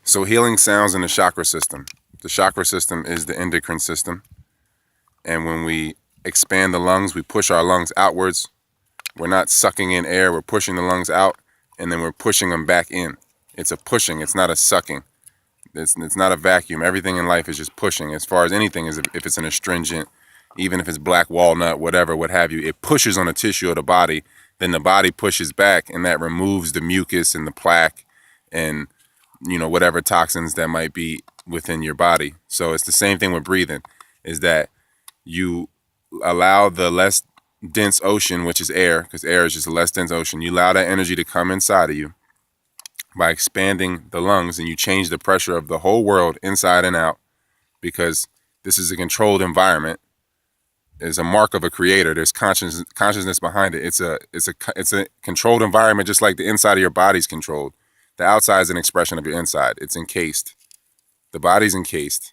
So healing sounds in the chakra system. The chakra system is the endocrine system. And when we expand the lungs, we push our lungs outwards. We're not sucking in air, we're pushing the lungs out, and then we're pushing them back in. It's a pushing, it's not a sucking. It's not a vacuum. Everything in life is just pushing. As far as anything is, if it's an astringent, even if it's black walnut, whatever, what have you, it pushes on the tissue of the body. Then the body pushes back, and that removes the mucus and the plaque and whatever toxins that might be within your body. So it's the same thing with breathing, is that you allow the less dense ocean, which is air, because air is just a less dense ocean. You allow that energy to come inside of you by expanding the lungs, and you change the pressure of the whole world inside and out, because this is a controlled environment. It's a mark of a creator. There's consciousness behind it. It's a controlled environment, just like the inside of your body's controlled. The outside is an expression of your inside. It's encased. The body's encased.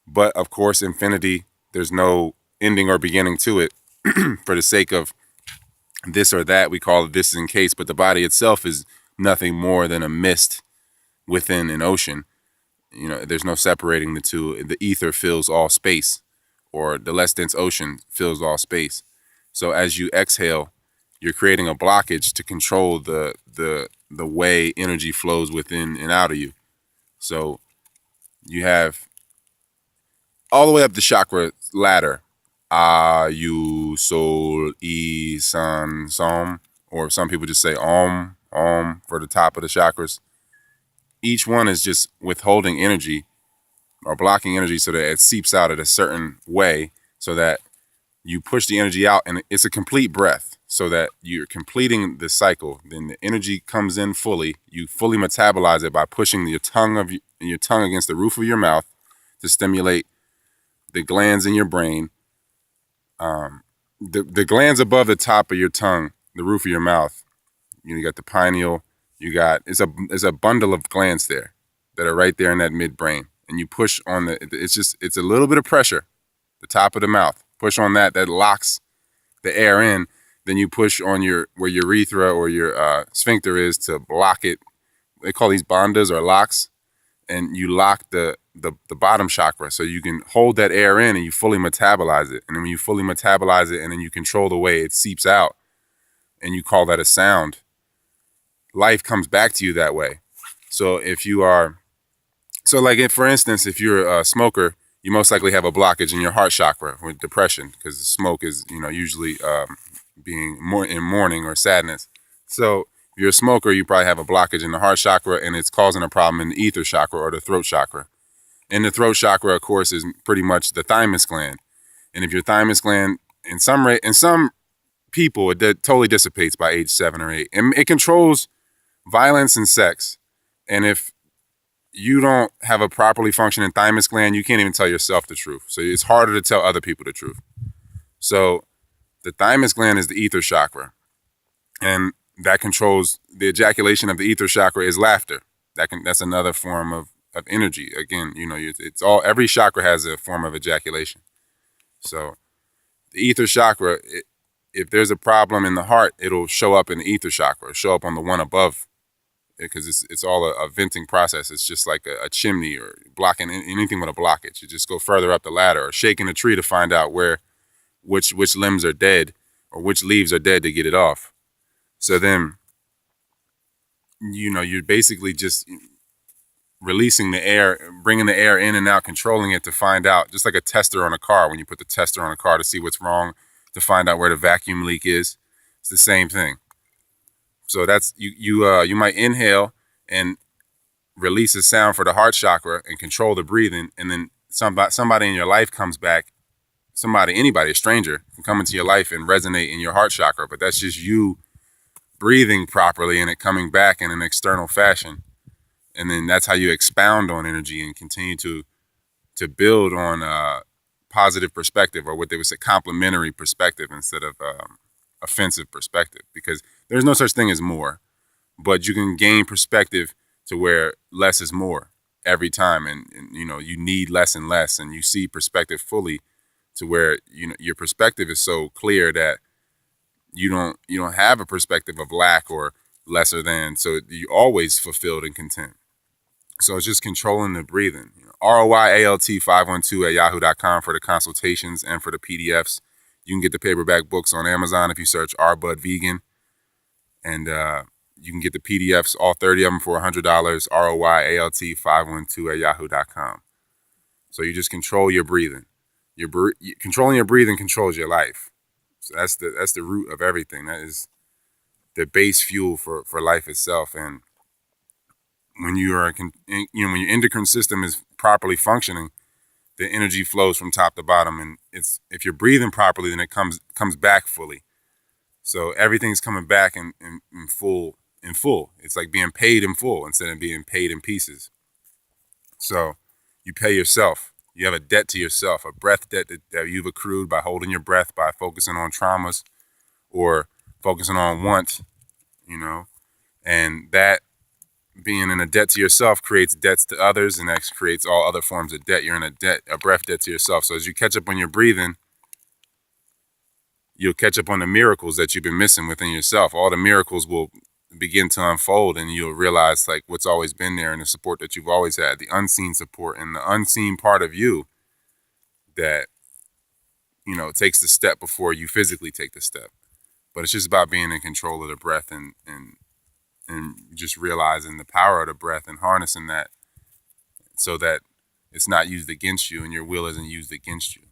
But of course, infinity, there's no ending or beginning to it. For the sake of this or that, we call it this is encased, but the body itself is nothing more than a mist within an ocean. There's no separating the two. The ether fills all space, or the less dense ocean fills all space. So as you exhale, you're creating a blockage to control the way energy flows within and out of you. So you have all the way up the chakra ladder. You, Sol, E, San, Som, or some people just say Om, Om for the top of the chakras. Each one is just withholding energy or blocking energy so that it seeps out in a certain way, so that you push the energy out, and it's a complete breath, so that you're completing the cycle. Then the energy comes in fully. You fully metabolize it by pushing your tongue against the roof of your mouth to stimulate the glands in your brain. The glands above the top of your tongue, the roof of your mouth. You got the pineal. It's a bundle of glands there that are right there in that midbrain, and you push on it's a little bit of pressure, the top of the mouth. Push on that locks the air in. Then you push on where your urethra or your sphincter is to block it. They call these bandhas or locks, and you lock the bottom chakra, so you can hold that air in and you fully metabolize it. And then when you fully metabolize it, and then you control the way it seeps out, and you call that a sound, life comes back to you that way. So for instance, if you're a smoker, you most likely have a blockage in your heart chakra with depression, because smoke is usually being more in mourning or sadness. So if you're a smoker, you probably have a blockage in the heart chakra, and it's causing a problem in the ether chakra or the throat chakra. And the throat chakra, of course, is pretty much the thymus gland. And if your thymus gland, in some people, it totally dissipates by age 7 or 8. And it controls violence and sex. And if you don't have a properly functioning thymus gland, you can't even tell yourself the truth. So it's harder to tell other people the truth. So the thymus gland is the ether chakra. And that controls the ejaculation of the ether chakra is laughter. That's another form of energy. Again, every chakra has a form of ejaculation. So the ether chakra, if there's a problem in the heart, it'll show up in the ether chakra, show up on the one above, because it's all a venting process. It's just like a chimney, or blocking anything with a blockage. You just go further up the ladder, or shaking a tree to find out which limbs are dead, or which leaves are dead, to get it off. So then, you're basically just releasing the air, bringing the air in and out, controlling it to find out, just like a tester on a car. When you put the tester on a car to see what's wrong, to find out where the vacuum leak is, it's the same thing. So that's you might inhale and release a sound for the heart chakra and control the breathing, and then somebody in your life comes back. Anybody, a stranger, can come into your life and resonate in your heart chakra, but that's just you breathing properly and it coming back in an external fashion. And then that's how you expound on energy and continue to build on positive perspective, or what they would say complementary perspective, instead of offensive perspective, because there's no such thing as more, but you can gain perspective to where less is more every time. And you need less and less, and you see perspective fully to where your perspective is so clear that you don't have a perspective of lack or lesser than, so you're always fulfilled and content. So it's just controlling the breathing. ROYALT512 at yahoo.com for the consultations and for the PDFs. You can get the paperback books on Amazon if you search R Bud Vegan. And you can get the PDFs, all 30 of them, for $100. ROYALT512 at yahoo.com. So you just control your breathing. Controlling your breathing controls your life. So that's the root of everything. That is the base fuel for life itself. And when you are, when your endocrine system is properly functioning, the energy flows from top to bottom. And if you're breathing properly, then it comes back fully. So everything's coming back in full. It's like being paid in full instead of being paid in pieces. So you pay yourself. You have a debt to yourself, a breath debt that you've accrued by holding your breath, by focusing on traumas or focusing on want, and that being in a debt to yourself creates debts to others, and that creates all other forms of debt. You're in a breath debt to yourself. So as you catch up on your breathing, you'll catch up on the miracles that you've been missing within yourself. All the miracles will begin to unfold, and you'll realize like what's always been there and the support that you've always had, the unseen support and the unseen part of you that, takes the step before you physically take the step. But it's just about being in control of the breath and just realizing the power of the breath and harnessing that so that it's not used against you and your will isn't used against you.